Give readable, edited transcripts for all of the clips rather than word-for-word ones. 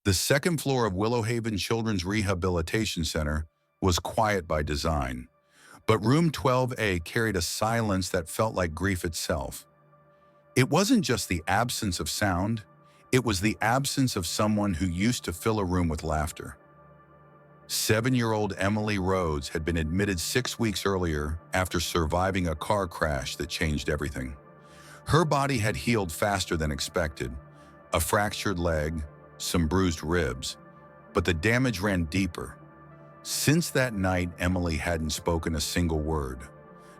The second floor of Willow Haven Children's Rehabilitation Center was quiet by design, but room 12A carried a silence that felt like grief itself. It wasn't just the absence of sound, it was the absence of someone who used to fill a room with laughter. 7-year-old Emily Rhodes had been admitted 6 weeks earlier after surviving a car crash that changed everything. Her body had healed faster than expected, a fractured leg, some bruised ribs, but the damage ran deeper. Since that night, Emily hadn't spoken a single word.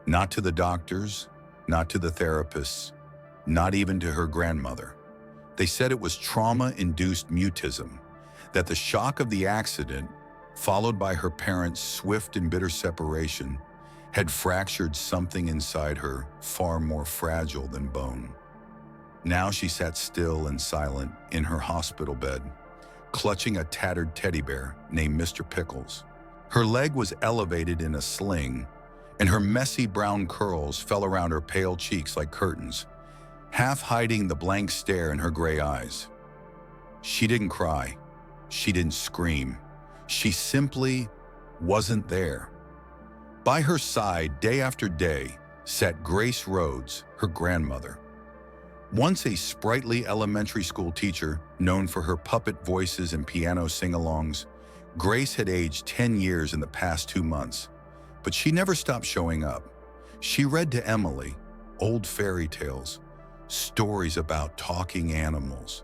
Not to the doctors, not to the therapists, not even to her grandmother. They said it was trauma-induced mutism, that the shock of the accident, followed by her parents' swift and bitter separation, had fractured something inside her far more fragile than bone. Now she sat still and silent in her hospital bed, clutching a tattered teddy bear named Mr. Pickles. Her leg was elevated in a sling, and her messy brown curls fell around her pale cheeks like curtains, half hiding the blank stare in her gray eyes. She didn't cry. She didn't scream. She simply wasn't there. By her side, day after day, sat Grace Rhodes, her grandmother. Once a sprightly elementary school teacher known for her puppet voices and piano sing-alongs, Grace had aged 10 years in the past 2 months, but she never stopped showing up. She read to Emily old fairy tales, stories about talking animals,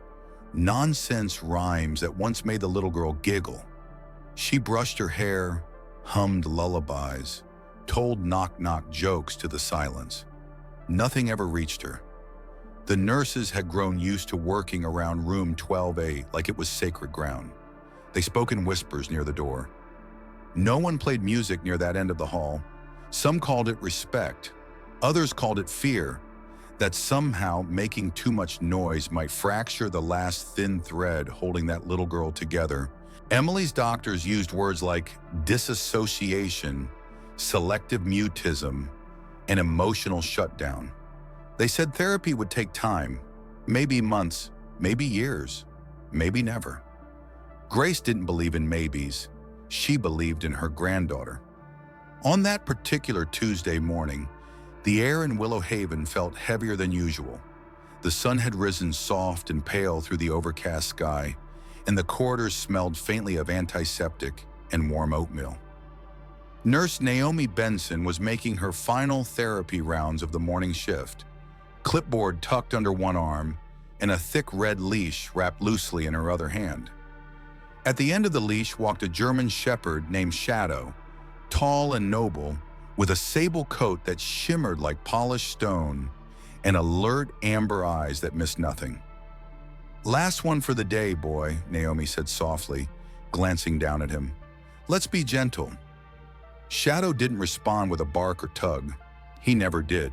nonsense rhymes that once made the little girl giggle. She brushed her hair, hummed lullabies, told knock-knock jokes to the silence. Nothing ever reached her. The nurses had grown used to working around room 12A like it was sacred ground. They spoke in whispers near the door. No one played music near that end of the hall. Some called it respect. Others called it fear, that somehow making too much noise might fracture the last thin thread holding that little girl together. Emily's doctors used words like disassociation, selective mutism, and emotional shutdown. They said therapy would take time, maybe months, maybe years, maybe never. Grace didn't believe in maybes. She believed in her granddaughter. On that particular Tuesday morning, the air in Willow Haven felt heavier than usual. The sun had risen soft and pale through the overcast sky, and the corridors smelled faintly of antiseptic and warm oatmeal. Nurse Naomi Benson was making her final therapy rounds of the morning shift, clipboard tucked under one arm and a thick red leash wrapped loosely in her other hand. At the end of the leash walked a German shepherd named Shadow, tall and noble, with a sable coat that shimmered like polished stone and alert amber eyes that missed nothing. "Last one for the day, boy," Naomi said softly, glancing down at him. "Let's be gentle." Shadow didn't respond with a bark or tug. He never did.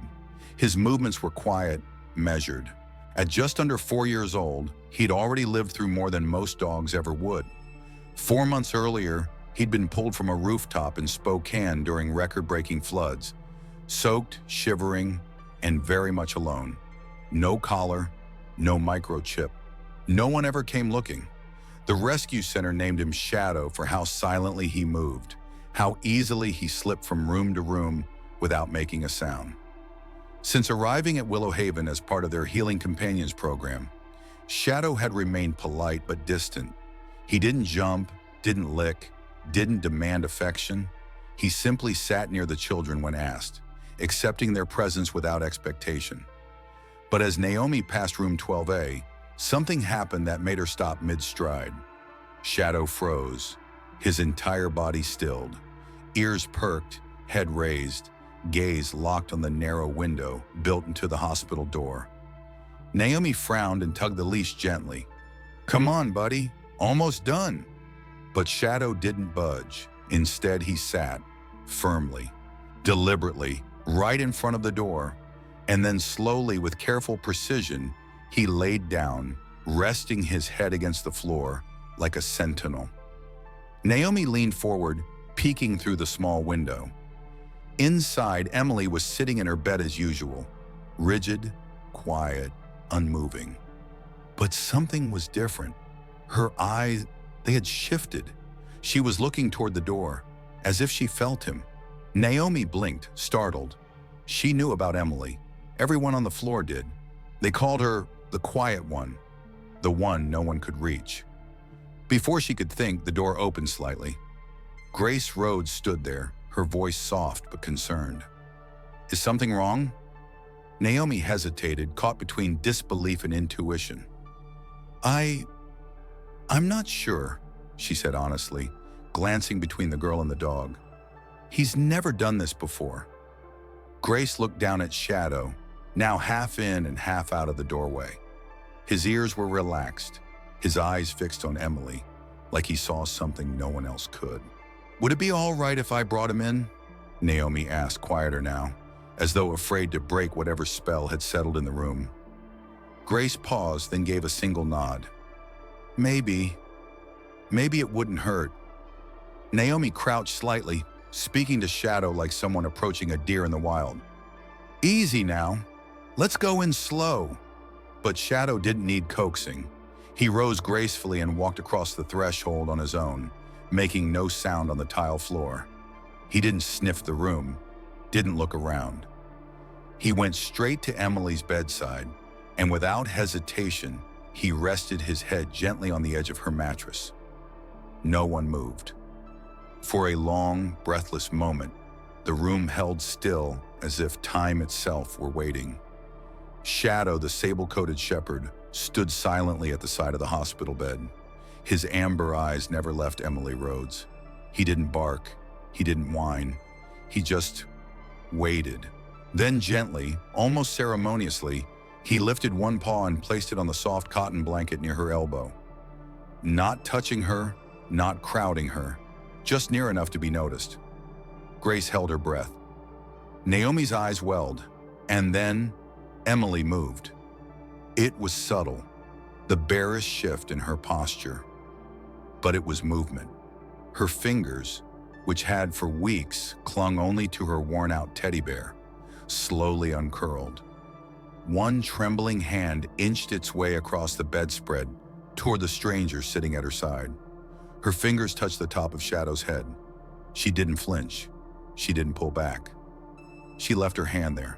His movements were quiet, measured. At just under 4 years old, he'd already lived through more than most dogs ever would. 4 months earlier, he'd been pulled from a rooftop in Spokane during record-breaking floods, soaked, shivering, and very much alone. No collar, no microchip. No one ever came looking. The rescue center named him Shadow for how silently he moved, how easily he slipped from room to room without making a sound. Since arriving at Willow Haven as part of their Healing Companions program, Shadow had remained polite but distant. He didn't jump, didn't lick, didn't demand affection. He simply sat near the children when asked, accepting their presence without expectation. But as Naomi passed room 12A, something happened that made her stop mid-stride. Shadow froze, his entire body stilled, ears perked, head raised, gaze locked on the narrow window built into the hospital door. Naomi frowned and tugged the leash gently. "Come on, buddy, almost done." But Shadow didn't budge. Instead, he sat, firmly, deliberately, right in front of the door, and then slowly, with careful precision, he laid down, resting his head against the floor like a sentinel. Naomi leaned forward, peeking through the small window. Inside, Emily was sitting in her bed as usual, rigid, quiet, unmoving. But something was different. Her eyes, they had shifted. She was looking toward the door, as if she felt him. Naomi blinked, startled. She knew about Emily. Everyone on the floor did. They called her the quiet one, the one no one could reach. Before she could think, the door opened slightly. Grace Rhodes stood there, her voice soft but concerned. "Is something wrong?" Naomi hesitated, caught between disbelief and intuition. I'm not sure," she said honestly, glancing between the girl and the dog. "He's never done this before." Grace looked down at Shadow, now half in and half out of the doorway. His ears were relaxed, his eyes fixed on Emily, like he saw something no one else could. "Would it be all right if I brought him in?" Naomi asked, quieter now, as though afraid to break whatever spell had settled in the room. Grace paused, then gave a single nod. Maybe it wouldn't hurt." Naomi crouched slightly, speaking to Shadow like someone approaching a deer in the wild. "Easy now. Let's go in slow." But Shadow didn't need coaxing. He rose gracefully and walked across the threshold on his own, making no sound on the tile floor. He didn't sniff the room, didn't look around. He went straight to Emily's bedside, and without hesitation, he rested his head gently on the edge of her mattress. No one moved. For a long, breathless moment, the room held still as if time itself were waiting. Shadow, the sable-coated shepherd, stood silently at the side of the hospital bed. His amber eyes never left Emily Rhodes. He didn't bark. He didn't whine. He just waited. Then gently, almost ceremoniously, he lifted one paw and placed it on the soft cotton blanket near her elbow. Not touching her, not crowding her, just near enough to be noticed. Grace held her breath. Naomi's eyes welled, and then Emily moved. It was subtle, the barest shift in her posture. But it was movement. Her fingers, which had for weeks clung only to her worn-out teddy bear, slowly uncurled. One trembling hand inched its way across the bedspread toward the stranger sitting at her side. Her fingers touched the top of Shadow's head. She didn't flinch. She didn't pull back. She left her hand there.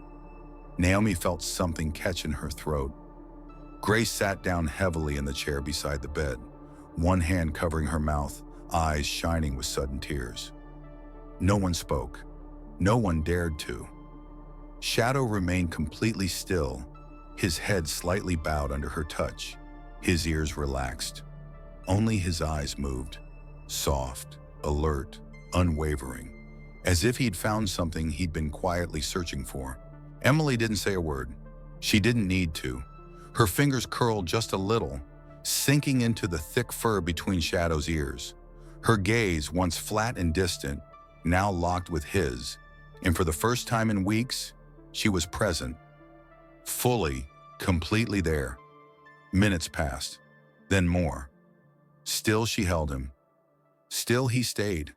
Naomi felt something catch in her throat. Grace sat down heavily in the chair beside the bed, one hand covering her mouth, eyes shining with sudden tears. No one spoke. No one dared to. Shadow remained completely still, his head slightly bowed under her touch, his ears relaxed. Only his eyes moved, soft, alert, unwavering, as if he'd found something he'd been quietly searching for. Emily didn't say a word. She didn't need to. Her fingers curled just a little, sinking into the thick fur between Shadow's ears. Her gaze, once flat and distant, now locked with his, and for the first time in weeks, she was present. Fully, completely there. Minutes passed, then more. Still she held him. Still he stayed.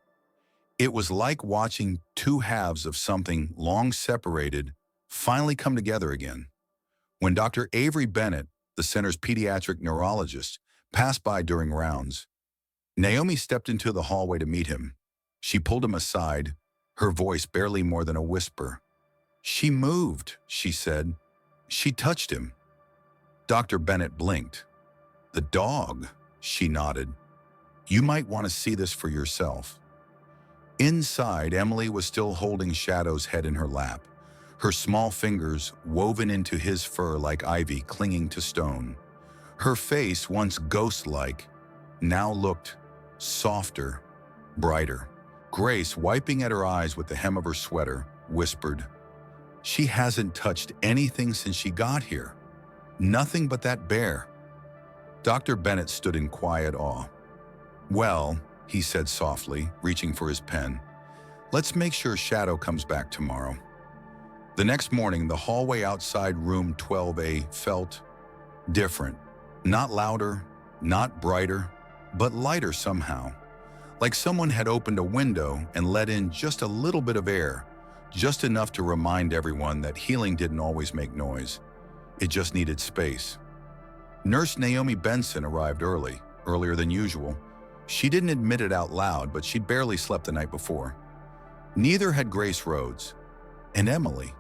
It was like watching two halves of something long separated finally come together again. When Dr. Avery Bennett, the center's pediatric neurologist, passed by during rounds, Naomi stepped into the hallway to meet him. She pulled him aside, her voice barely more than a whisper. "She moved," she said. "She touched him." Dr. Bennett blinked. "The dog," she nodded. "You might want to see this for yourself." Inside, Emily was still holding Shadow's head in her lap, her small fingers woven into his fur like ivy clinging to stone. Her face, once ghost-like, now looked softer, brighter. Grace, wiping at her eyes with the hem of her sweater, whispered, "She hasn't touched anything since she got here. Nothing but that bear." Dr. Bennett stood in quiet awe. "Well," he said softly, reaching for his pen, "let's make sure Shadow comes back tomorrow." The next morning, the hallway outside room 12A felt different. Not louder, not brighter, but lighter somehow. Like someone had opened a window and let in just a little bit of air, just enough to remind everyone that healing didn't always make noise. It just needed space. Nurse Naomi Benson arrived early, earlier than usual. She didn't admit it out loud, but she'd barely slept the night before. Neither had Grace Rhodes. And Emily.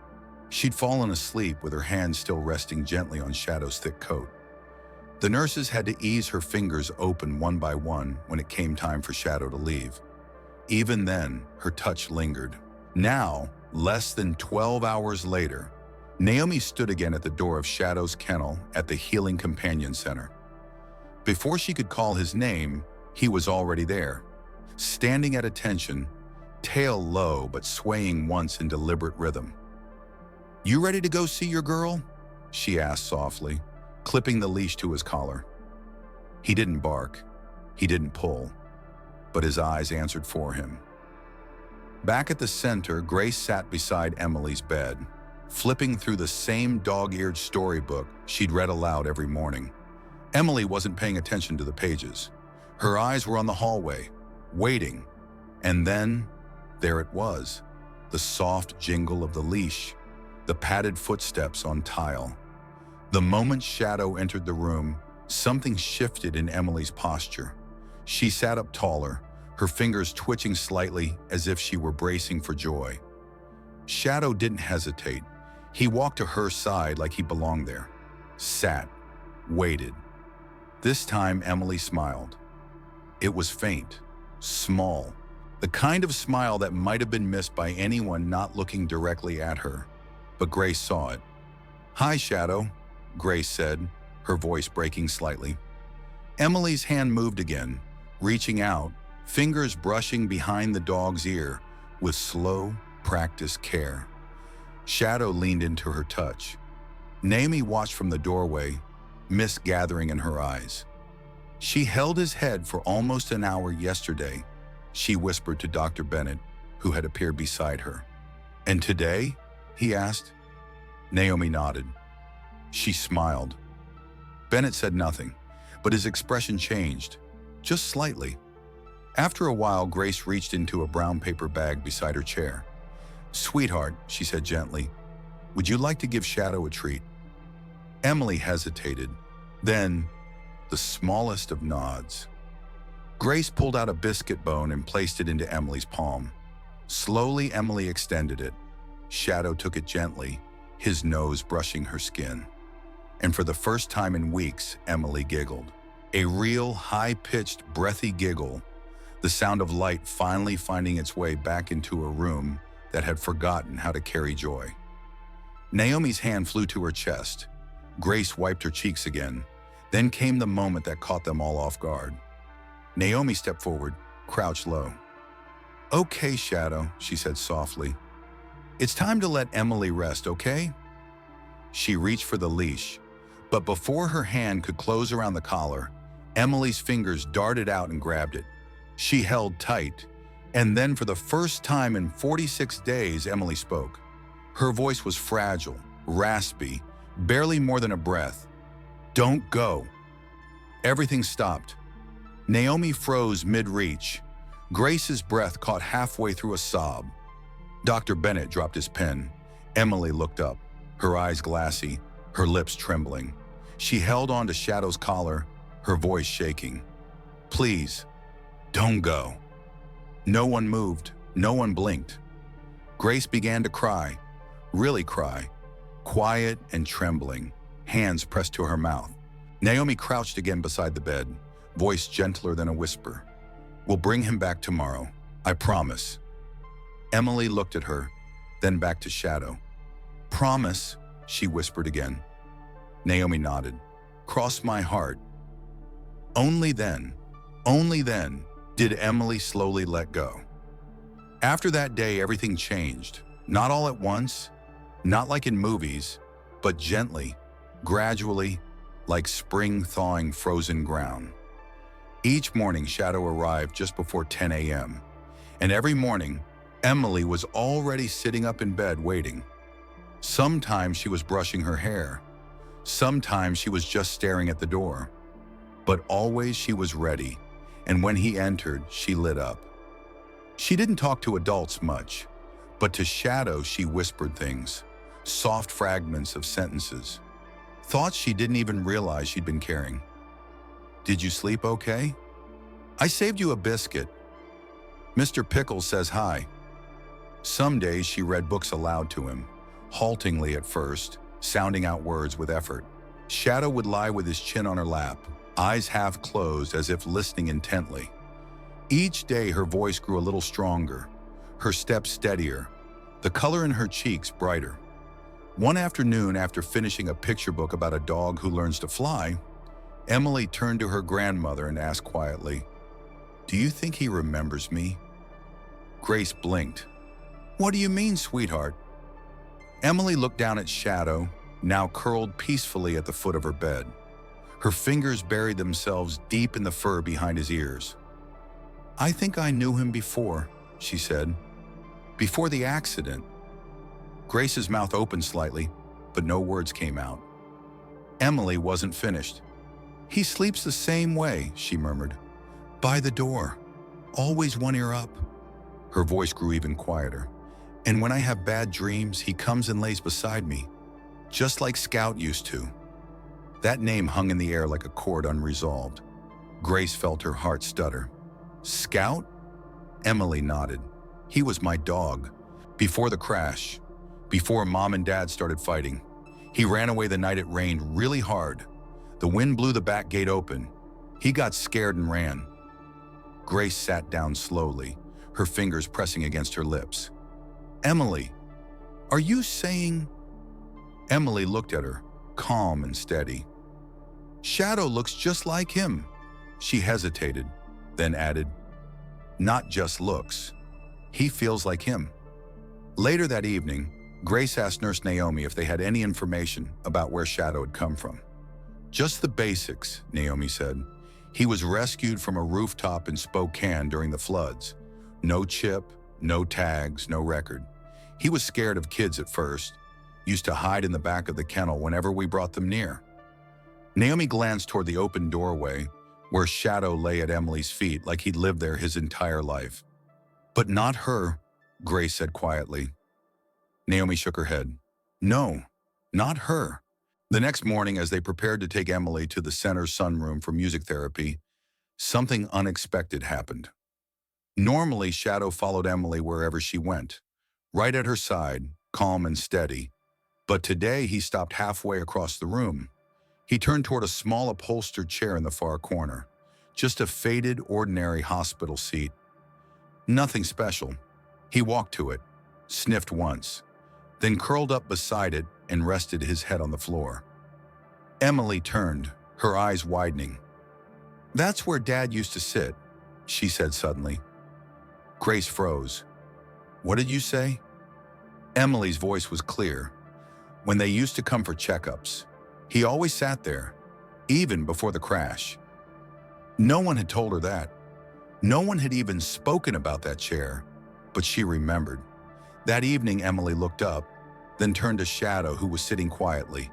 She'd fallen asleep with her hands still resting gently on Shadow's thick coat. The nurses had to ease her fingers open one by one when it came time for Shadow to leave. Even then, her touch lingered. Now, less than 12 hours later, Naomi stood again at the door of Shadow's kennel at the Healing Companion Center. Before she could call his name, he was already there, standing at attention, tail low but swaying once in deliberate rhythm. "You ready to go see your girl?" she asked softly, clipping the leash to his collar. He didn't bark, he didn't pull, but his eyes answered for him. Back at the center, Grace sat beside Emily's bed, flipping through the same dog-eared storybook she'd read aloud every morning. Emily wasn't paying attention to the pages. Her eyes were on the hallway, waiting, and then there it was, the soft jingle of the leash, the padded footsteps on tile. The moment Shadow entered the room, something shifted in Emily's posture. She sat up taller, her fingers twitching slightly as if she were bracing for joy. Shadow didn't hesitate. He walked to her side like he belonged there, sat, waited. This time Emily smiled. It was faint, small, the kind of smile that might have been missed by anyone not looking directly at her. But Grace saw it. "Hi, Shadow," Grace said, her voice breaking slightly. Emily's hand moved again, reaching out, fingers brushing behind the dog's ear with slow, practiced care. Shadow leaned into her touch. Naomi watched from the doorway, mist gathering in her eyes. "She held his head for almost an hour yesterday," she whispered to Dr. Bennett, who had appeared beside her. "And today?" he asked. Naomi nodded. She smiled. Bennett said nothing, but his expression changed, just slightly. After a while, Grace reached into a brown paper bag beside her chair. "Sweetheart," she said gently, "would you like to give Shadow a treat?" Emily hesitated, then the smallest of nods. Grace pulled out a biscuit bone and placed it into Emily's palm. Slowly, Emily extended it. Shadow took it gently, his nose brushing her skin. And for the first time in weeks, Emily giggled. A real, high-pitched, breathy giggle, the sound of light finally finding its way back into a room that had forgotten how to carry joy. Naomi's hand flew to her chest. Grace wiped her cheeks again. Then came the moment that caught them all off guard. Naomi stepped forward, crouched low. "Okay, Shadow," she said softly. "It's time to let Emily rest, okay?" She reached for the leash, but before her hand could close around the collar, Emily's fingers darted out and grabbed it. She held tight, and then for the first time in 46 days, Emily spoke. Her voice was fragile, raspy, barely more than a breath. "Don't go." Everything stopped. Naomi froze mid-reach. Grace's breath caught halfway through a sob. Dr. Bennett dropped his pen. Emily looked up, her eyes glassy, her lips trembling. She held on to Shadow's collar, her voice shaking. "Please, don't go." No one moved, no one blinked. Grace began to cry, really cry, quiet and trembling, hands pressed to her mouth. Naomi crouched again beside the bed, voice gentler than a whisper. "We'll bring him back tomorrow, I promise." Emily looked at her, then back to Shadow. "Promise," she whispered again. Naomi nodded. "Cross my heart." Only then did Emily slowly let go. After that day, everything changed. Not all at once, not like in movies, but gently, gradually, like spring thawing frozen ground. Each morning, Shadow arrived just before 10 a.m., and every morning, Emily was already sitting up in bed waiting. Sometimes she was brushing her hair. Sometimes she was just staring at the door. But always she was ready, and when he entered, she lit up. She didn't talk to adults much, but to Shadow she whispered things, soft fragments of sentences, thoughts she didn't even realize she'd been carrying. Did you sleep okay? I saved you a biscuit. Mr. Pickles says hi. Some days she read books aloud to him, haltingly at first, sounding out words with effort. Shadow would lie with his chin on her lap, eyes half closed as if listening intently. Each day her voice grew a little stronger, her step steadier, the color in her cheeks brighter. One afternoon, after finishing a picture book about a dog who learns to fly, Emily turned to her grandmother and asked quietly, "Do you think he remembers me?" Grace blinked. "What do you mean, sweetheart?" Emily looked down at Shadow, now curled peacefully at the foot of her bed. Her fingers buried themselves deep in the fur behind his ears. "I think I knew him before," she said. "Before the accident." Grace's mouth opened slightly, but no words came out. Emily wasn't finished. "He sleeps the same way," she murmured. "By the door, always one ear up." Her voice grew even quieter. "And when I have bad dreams, he comes and lays beside me, just like Scout used to." That name hung in the air like a chord unresolved. Grace felt her heart stutter. "Scout?" Emily nodded. "He was my dog. Before the crash, before Mom and Dad started fighting. He ran away the night it rained really hard. The wind blew the back gate open. He got scared and ran." Grace sat down slowly, her fingers pressing against her lips. "Emily, are you saying—" Emily looked at her, calm and steady. "Shadow looks just like him." She hesitated, then added, "Not just looks. He feels like him." Later that evening, Grace asked Nurse Naomi if they had any information about where Shadow had come from. "Just the basics," Naomi said. "He was rescued from a rooftop in Spokane during the floods. No chip, no tags, no record. He was scared of kids at first, used to hide in the back of the kennel whenever we brought them near." Naomi glanced toward the open doorway, where Shadow lay at Emily's feet like he'd lived there his entire life. "But not her," Grace said quietly. Naomi shook her head. "No, not her." The next morning, as they prepared to take Emily to the center sunroom for music therapy, something unexpected happened. Normally, Shadow followed Emily wherever she went, right at her side, calm and steady. But today, he stopped halfway across the room. He turned toward a small upholstered chair in the far corner, just a faded, ordinary hospital seat. Nothing special. He walked to it, sniffed once, then curled up beside it and rested his head on the floor. Emily turned, her eyes widening. "That's where Dad used to sit," she said suddenly. Grace froze. "What did you say?" Emily's voice was clear. "When they used to come for checkups, he always sat there, even before the crash." No one had told her that. No one had even spoken about that chair, but she remembered. That evening, Emily looked up, then turned to Shadow, who was sitting quietly,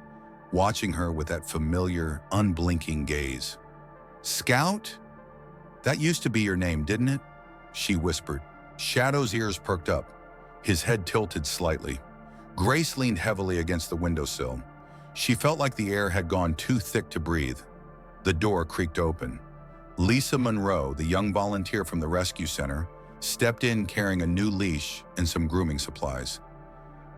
watching her with that familiar, unblinking gaze. "Scout? That used to be your name, didn't it?" she whispered. Shadow's ears perked up, his head tilted slightly. Grace leaned heavily against the windowsill. She felt like the air had gone too thick to breathe. The door creaked open. Lisa Monroe, the young volunteer from the rescue center, stepped in carrying a new leash and some grooming supplies.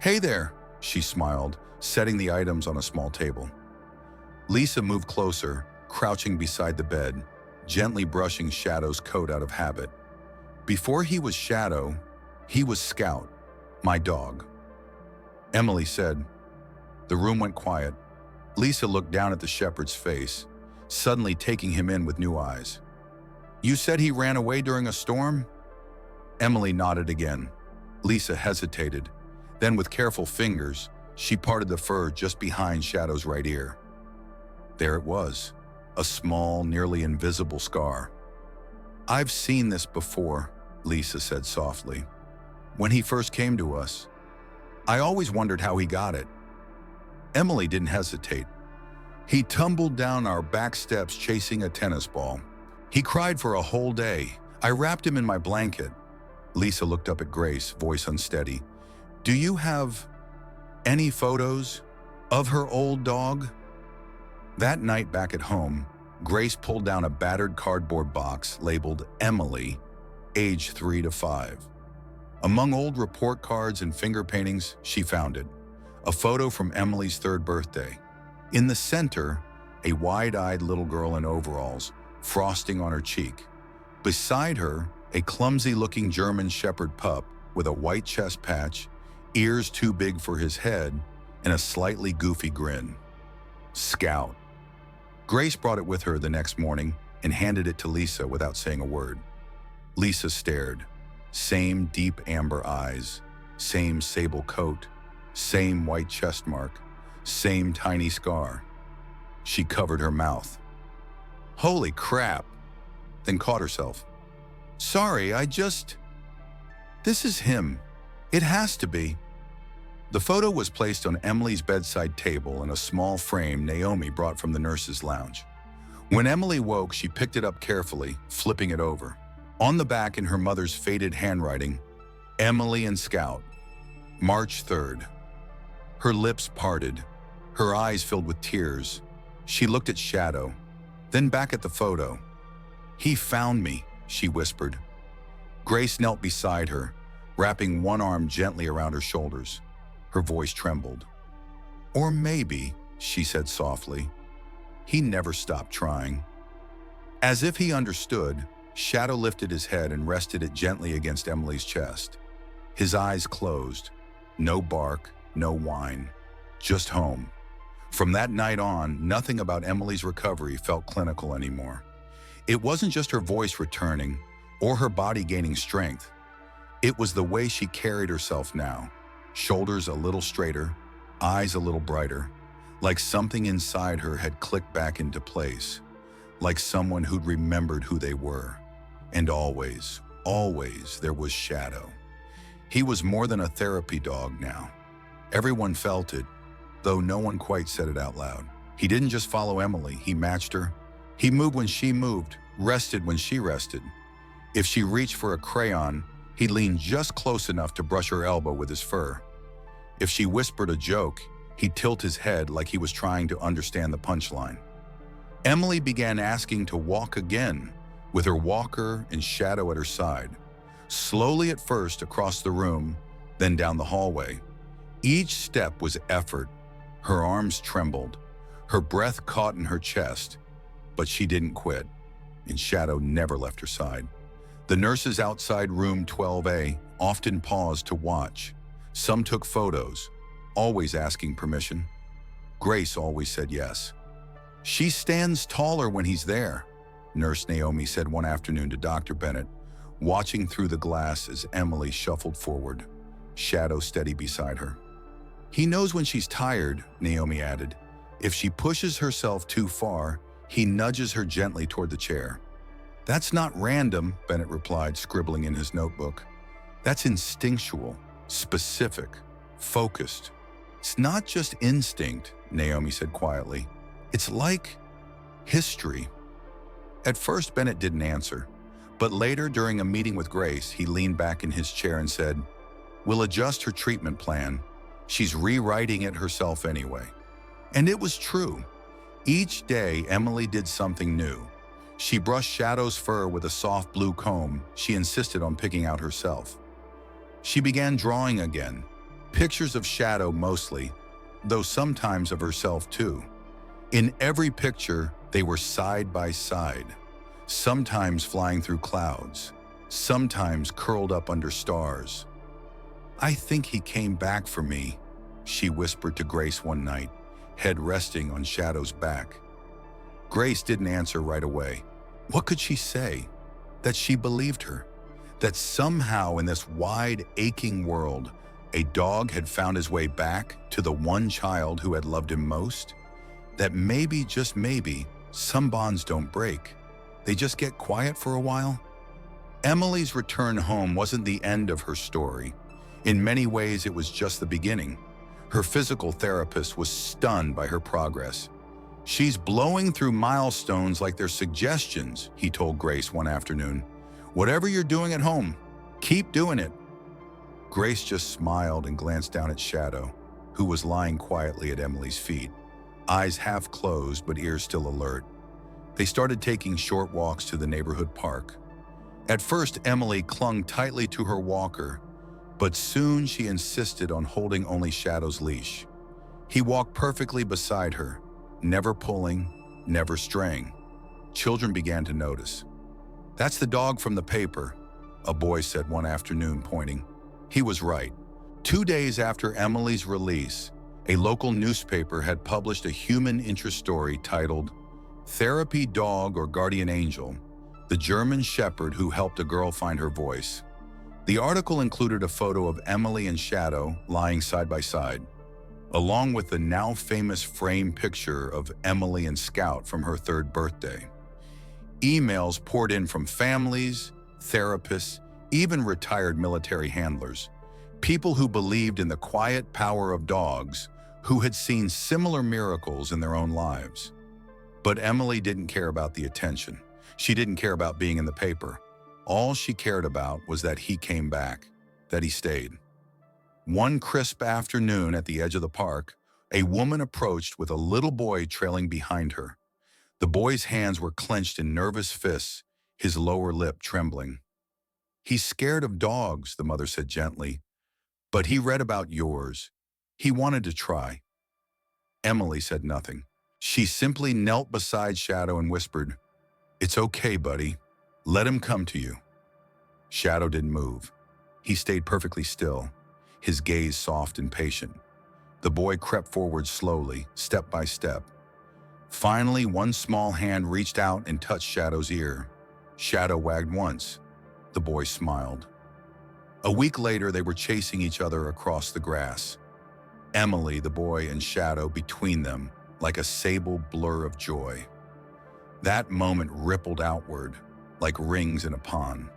"Hey there," she smiled, setting the items on a small table. Lisa moved closer, crouching beside the bed, gently brushing Shadow's coat out of habit. "Before he was Shadow, he was Scout, my dog," Emily said. The room went quiet. Lisa looked down at the shepherd's face, suddenly taking him in with new eyes. "You said he ran away during a storm?" Emily nodded again. Lisa hesitated. Then with careful fingers, she parted the fur just behind Shadow's right ear. There it was, a small, nearly invisible scar. "I've seen this before," Lisa said softly. "When he first came to us, I always wondered how he got it." Emily didn't hesitate. "He tumbled down our back steps chasing a tennis ball. He cried for a whole day. I wrapped him in my blanket." Lisa looked up at Grace, voice unsteady. "Do you have any photos of her old dog?" That night back at home, Grace pulled down a battered cardboard box labeled Emily, age 3 to 5. Among old report cards and finger paintings, she found it. A photo from Emily's 3rd birthday. In the center, a wide-eyed little girl in overalls, frosting on her cheek. Beside her, a clumsy-looking German Shepherd pup with a white chest patch, ears too big for his head, and a slightly goofy grin. Scout. Grace brought it with her the next morning and handed it to Lisa without saying a word. Lisa stared. Same deep amber eyes, same sable coat, same white chest mark, same tiny scar. She covered her mouth. Holy crap! Then caught herself. Sorry, This is him. It has to be. The photo was placed on Emily's bedside table in a small frame Naomi brought from the nurse's lounge. When Emily woke, she picked it up carefully, flipping it over. On the back, in her mother's faded handwriting, Emily and Scout, March 3rd. Her lips parted, her eyes filled with tears. She looked at Shadow, then back at the photo. He found me, she whispered. Grace knelt beside her, wrapping one arm gently around her shoulders. Her voice trembled. Or maybe, she said softly, he never stopped trying. As if he understood, Shadow lifted his head and rested it gently against Emily's chest. His eyes closed. No bark, no whine. Just home. From that night on, nothing about Emily's recovery felt clinical anymore. It wasn't just her voice returning or her body gaining strength. It was the way she carried herself now. Shoulders a little straighter, eyes a little brighter, like something inside her had clicked back into place, like someone who'd remembered who they were. And always, always there was Shadow. He was more than a therapy dog now. Everyone felt it, though no one quite said it out loud. He didn't just follow Emily, he matched her. He moved when she moved, rested when she rested. If she reached for a crayon, he'd lean just close enough to brush her elbow with his fur. If she whispered a joke, he'd tilt his head like he was trying to understand the punchline. Emily began asking to walk again, with her walker and Shadow at her side. Slowly at first across the room, then down the hallway. Each step was effort. Her arms trembled. Her breath caught in her chest. But she didn't quit, and Shadow never left her side. The nurses outside room 12A often paused to watch. Some took photos, always asking permission. Grace always said yes. She stands taller when he's there, Nurse Naomi said one afternoon to Dr. Bennett, watching through the glass as Emily shuffled forward, Shadow steady beside her. He knows when she's tired, Naomi added. If she pushes herself too far, he nudges her gently toward the chair. That's not random, Bennett replied, scribbling in his notebook. That's instinctual, specific, focused. It's not just instinct, Naomi said quietly. It's like history. At first, Bennett didn't answer, but later, during a meeting with Grace, he leaned back in his chair and said, We'll adjust her treatment plan. She's rewriting it herself anyway. And it was true. Each day, Emily did something new. She brushed Shadow's fur with a soft blue comb she insisted on picking out herself. She began drawing again, pictures of Shadow mostly, though sometimes of herself too. In every picture, they were side by side, sometimes flying through clouds, sometimes curled up under stars. I think he came back for me, she whispered to Grace one night, head resting on Shadow's back. Grace didn't answer right away. What could she say? That she believed her. That somehow in this wide, aching world, a dog had found his way back to the one child who had loved him most? That maybe, just maybe, some bonds don't break. They just get quiet for a while? Emily's return home wasn't the end of her story. In many ways, it was just the beginning. Her physical therapist was stunned by her progress. She's blowing through milestones like they're suggestions, he told Grace one afternoon. Whatever you're doing at home, keep doing it. Grace just smiled and glanced down at Shadow, who was lying quietly at Emily's feet, eyes half closed but ears still alert. They started taking short walks to the neighborhood park. At first, Emily clung tightly to her walker, but soon she insisted on holding only Shadow's leash. He walked perfectly beside her, never pulling, never straying. Children began to notice. "That's the dog from the paper," a boy said one afternoon, pointing. He was right. 2 days after Emily's release, a local newspaper had published a human interest story titled "Therapy Dog or Guardian Angel: The German Shepherd Who Helped a Girl Find Her Voice." The article included a photo of Emily and Shadow lying side by side, along with the now famous framed picture of Emily and Scout from her 3rd birthday. Emails poured in from families, therapists, even retired military handlers, people who believed in the quiet power of dogs, who had seen similar miracles in their own lives. But Emily didn't care about the attention. She didn't care about being in the paper. All she cared about was that he came back, that he stayed. One crisp afternoon at the edge of the park, a woman approached with a little boy trailing behind her. The boy's hands were clenched in nervous fists, his lower lip trembling. "He's scared of dogs," the mother said gently, "but he read about yours. He wanted to try." Emily said nothing. She simply knelt beside Shadow and whispered, "It's okay, buddy. Let him come to you." Shadow didn't move. He stayed perfectly still, his gaze soft and patient. The boy crept forward slowly, step by step. Finally, one small hand reached out and touched Shadow's ear. Shadow wagged once. The boy smiled. A week later, they were chasing each other across the grass. Emily, the boy, and Shadow between them, like a sable blur of joy. That moment rippled outward, like rings in a pond.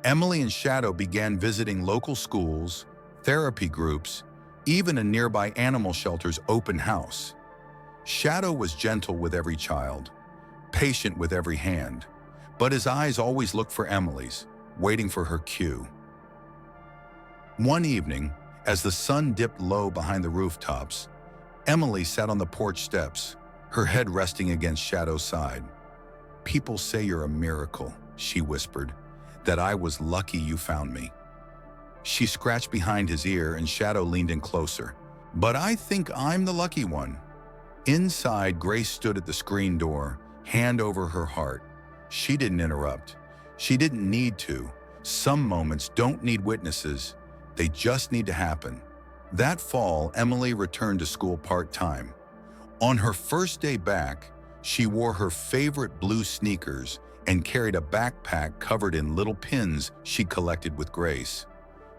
Emily and Shadow began visiting local schools, therapy groups, even a nearby animal shelter's open house. Shadow was gentle with every child, patient with every hand, but his eyes always looked for Emily's, waiting for her cue. One evening, as the sun dipped low behind the rooftops, Emily sat on the porch steps, her head resting against Shadow's side. "People say you're a miracle," she whispered, "that I was lucky you found me." She scratched behind his ear and Shadow leaned in closer. "But I think I'm the lucky one." Inside, Grace stood at the screen door, hand over her heart. She didn't interrupt. She didn't need to. Some moments don't need witnesses. They just need to happen. That fall, Emily returned to school part-time. On her first day back, she wore her favorite blue sneakers and carried a backpack covered in little pins she'd collected with Grace.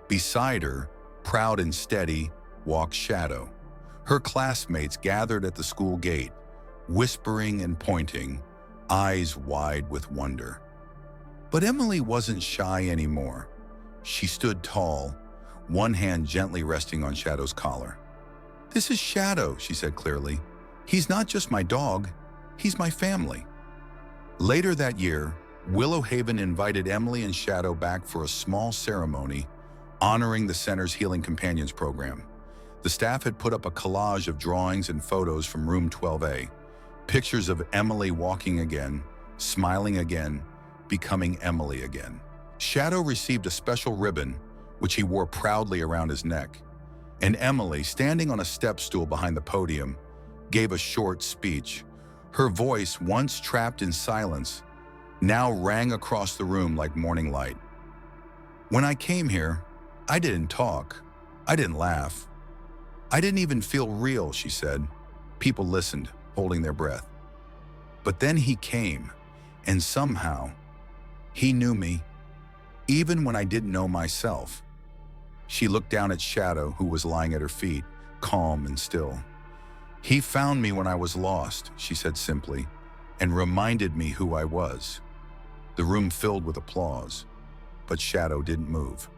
Beside her, proud and steady, walked Shadow. Her classmates gathered at the school gate, whispering and pointing, eyes wide with wonder. But Emily wasn't shy anymore. She stood tall, one hand gently resting on Shadow's collar. "This is Shadow," she said clearly. "He's not just my dog, he's my family." Later that year, Willow Haven invited Emily and Shadow back for a small ceremony honoring the center's Healing Companions program. The staff had put up a collage of drawings and photos from room 12A, pictures of Emily walking again, smiling again, becoming Emily again. Shadow received a special ribbon, which he wore proudly around his neck, and Emily, standing on a step stool behind the podium, gave a short speech. Her voice, once trapped in silence, now rang across the room like morning light. "When I came here, I didn't talk. I didn't laugh. I didn't even feel real," she said. People listened, holding their breath. "But then he came, and somehow, he knew me, even when I didn't know myself." She looked down at Shadow, who was lying at her feet, calm and still. "He found me when I was lost," she said simply, "and reminded me who I was." The room filled with applause, but Shadow didn't move.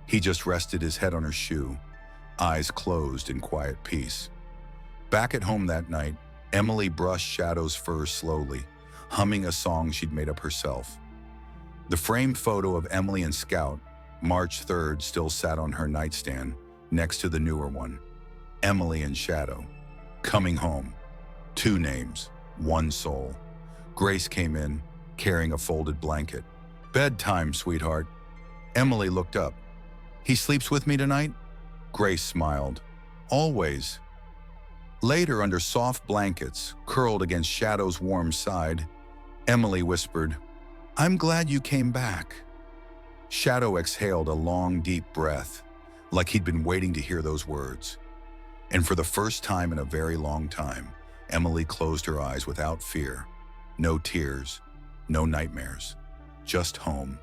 He just rested his head on her shoe, eyes closed in quiet peace. Back at home that night, Emily brushed Shadow's fur slowly, humming a song she'd made up herself. The framed photo of Emily and Scout, March 3rd, still sat on her nightstand, next to the newer one. Emily and Shadow. Coming home. 2 names, 1 soul. Grace came in, carrying a folded blanket. "Bedtime, sweetheart." Emily looked up. "He sleeps with me tonight?" Grace smiled. "Always." Later, under soft blankets, curled against Shadow's warm side, Emily whispered, "I'm glad you came back." Shadow exhaled a long, deep breath, like he'd been waiting to hear those words. And for the first time in a very long time, Emily closed her eyes without fear. No tears, no nightmares, just home.